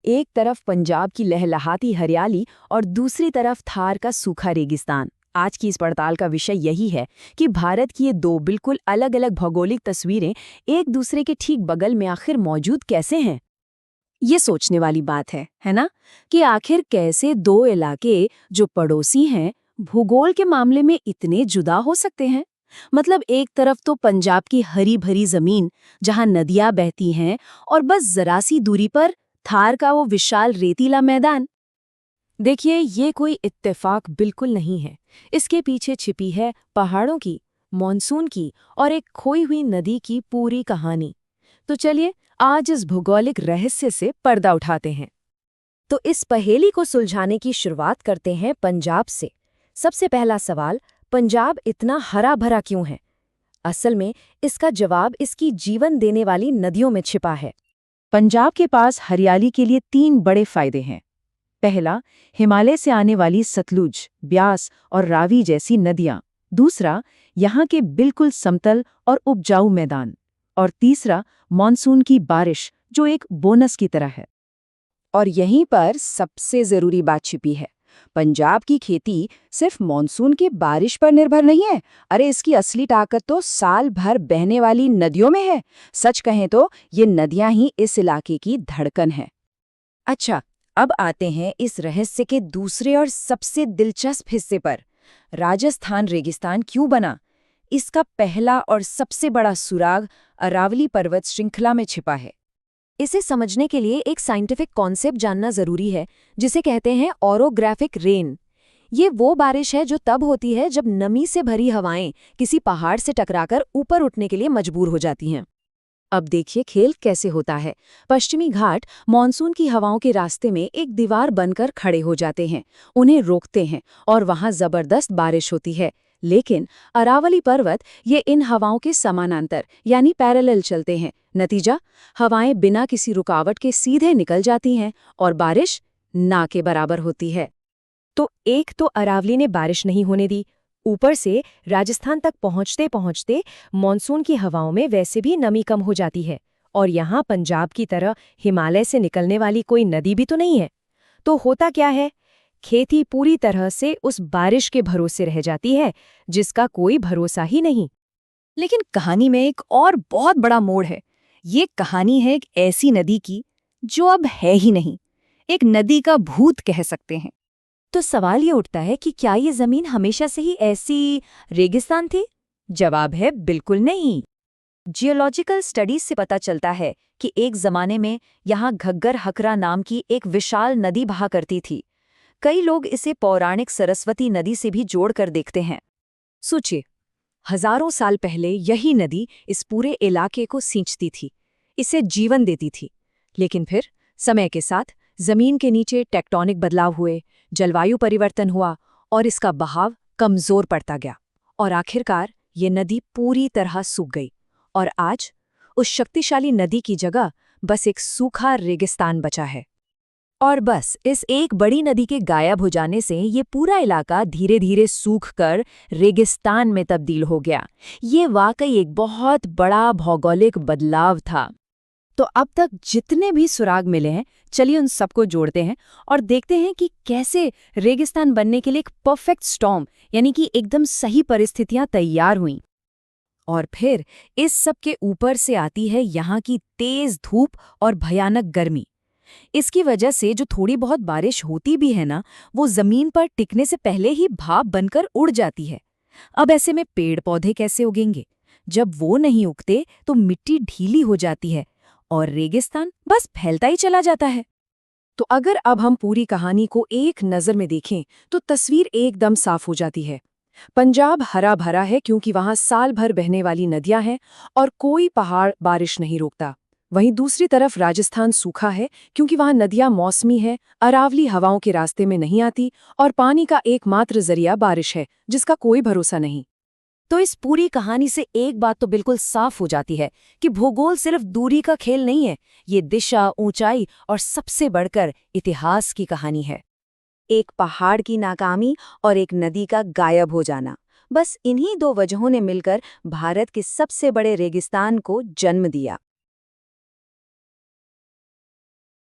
एक तरफ पंजाब की लहलहाती हरियाली और दूसरी तरफ थार का सूखा रेगिस्तान। आज की इस पड़ताल का विषय यही है कि भारत की ये दो बिल्कुल अलग अलग भौगोलिक तस्वीरें एक दूसरे के ठीक बगल में आखिर मौजूद कैसे हैं। ये सोचने वाली बात है ना, कि आखिर कैसे दो इलाके जो पड़ोसी हैं भूगोल के मामले में इतने जुदा हो सकते हैं। मतलब एक तरफ तो पंजाब की हरी भरी जमीन जहां नदियां बहती हैं और बस जरा सी दूरी पर थार का वो विशाल रेतीला मैदान। देखिए, ये कोई इत्तेफाक बिल्कुल नहीं है। इसके पीछे छिपी है पहाड़ों की, मॉनसून की और एक खोई हुई नदी की पूरी कहानी। तो चलिए आज इस भौगोलिक रहस्य से पर्दा उठाते हैं। तो इस पहेली को सुलझाने की शुरुआत करते हैं पंजाब से। सबसे पहला सवाल, पंजाब इतना हरा भरा क्यों है? असल में इसका जवाब इसकी जीवन देने वाली नदियों में छिपा है। पंजाब के पास हरियाली के लिए 3 बड़े फायदे हैं। पहला, हिमालय से आने वाली सतलुज, ब्यास और रावी जैसी नदियां। दूसरा, यहाँ के बिल्कुल समतल और उपजाऊ मैदान। और तीसरा, मॉनसून की बारिश जो एक बोनस की तरह है। और यहीं पर सबसे जरूरी बात छिपी है। पंजाब की खेती सिर्फ मॉनसून की बारिश पर निर्भर नहीं है। अरे इसकी असली ताकत तो साल भर बहने वाली नदियों में है। सच कहें तो ये नदियां ही इस इलाके की धड़कन है। अच्छा, अब आते हैं इस रहस्य के दूसरे और सबसे दिलचस्प हिस्से पर। राजस्थान रेगिस्तान क्यों बना? इसका पहला और सबसे बड़ा सुराग अरावली पर्वत श्रृंखला में छिपा है। इसे समझने के लिए एक साइंटिफिक कॉन्सेप्ट जानना जरूरी है, जिसे कहते हैं ओरोग्राफिक रेन। ये वो बारिश है जो तब होती है जब नमी से भरी हवाएं किसी पहाड़ से टकराकर ऊपर उठने के लिए मजबूर हो जाती हैं। अब देखिए खेल कैसे होता है। पश्चिमी घाट मॉनसून की हवाओं के रास्ते में एक दीवार बनकर खड़े हो जाते हैं, उन्हें रोकते हैं और वहां जबरदस्त बारिश होती है। लेकिन अरावली पर्वत ये इन हवाओं के समानांतर यानी पैरेलल चलते हैं। नतीजा, हवाएं बिना किसी रुकावट के सीधे निकल जाती हैं और बारिश ना के बराबर होती है। तो एक तो अरावली ने बारिश नहीं होने दी, ऊपर से राजस्थान तक पहुंचते पहुंचते मॉनसून की हवाओं में वैसे भी नमी कम हो जाती है। और यहाँ पंजाब की तरह हिमालय से निकलने वाली कोई नदी भी तो नहीं है। तो होता क्या है? खेती पूरी तरह से उस बारिश के भरोसे रह जाती है, जिसका कोई भरोसा ही नहीं। लेकिन कहानी में एक और बहुत बड़ा मोड़ है। ये कहानी है एक ऐसी नदी की जो अब है ही नहीं। एक नदी का भूत कह सकते हैं। तो सवाल ये उठता है कि क्या ये जमीन हमेशा से ही ऐसी रेगिस्तान थी? जवाब है बिल्कुल नहीं। जियोलॉजिकल स्टडीज से पता चलता है कि एक जमाने में यहाँ घग्गर हकरा नाम की एक विशाल नदी बहा करती थी। कई लोग इसे पौराणिक सरस्वती नदी से भी जोड़कर देखते हैं। सोचिए, हजारों साल पहले यही नदी इस पूरे इलाके को सींचती थी, इसे जीवन देती थी। लेकिन फिर समय के साथ जमीन के नीचे टेक्टोनिक बदलाव हुए, जलवायु परिवर्तन हुआ और इसका बहाव कमजोर पड़ता गया। और आखिरकार ये नदी पूरी तरह सूख गई और आज उस शक्तिशाली नदी की जगह बस एक सूखा रेगिस्तान बचा है। और बस इस एक बड़ी नदी के गायब हो जाने से ये पूरा इलाका धीरे धीरे सूख कर रेगिस्तान में तब्दील हो गया। ये वाकई एक बहुत बड़ा भौगोलिक बदलाव था। तो अब तक जितने भी सुराग मिले हैं, चलिए उन सबको जोड़ते हैं और देखते हैं कि कैसे रेगिस्तान बनने के लिए एक परफेक्ट स्टॉर्म यानी कि एकदम सही परिस्थितियां तैयार हुईं। और फिर इस सब के ऊपर से आती है यहाँ की तेज धूप और भयानक गर्मी। इसकी वजह से जो थोड़ी बहुत बारिश होती भी है ना, वो जमीन पर टिकने से पहले ही भाप बनकर उड़ जाती है। अब ऐसे में पेड़ पौधे कैसे उगेंगे? जब वो नहीं उगते तो मिट्टी ढीली हो जाती है और रेगिस्तान बस फैलता ही चला जाता है। तो अगर अब हम पूरी कहानी को एक नज़र में देखें तो तस्वीर एकदम साफ हो जाती है। पंजाब हरा भरा है क्योंकि वहां साल भर बहने वाली नदियां हैं और कोई पहाड़ बारिश नहीं रोकता। वहीं दूसरी तरफ राजस्थान सूखा है क्योंकि वहां नदियां मौसमी है, अरावली हवाओं के रास्ते में नहीं आती और पानी का एकमात्र जरिया बारिश है, जिसका कोई भरोसा नहीं। तो इस पूरी कहानी से एक बात तो बिल्कुल साफ हो जाती है कि भूगोल सिर्फ दूरी का खेल नहीं है, ये दिशा, ऊंचाई और सबसे बढ़कर इतिहास की कहानी है। एक पहाड़ की नाकामी और एक नदी का गायब हो जाना, बस इन्हीं 2 वजहों ने मिलकर भारत के सबसे बड़े रेगिस्तान को जन्म दिया।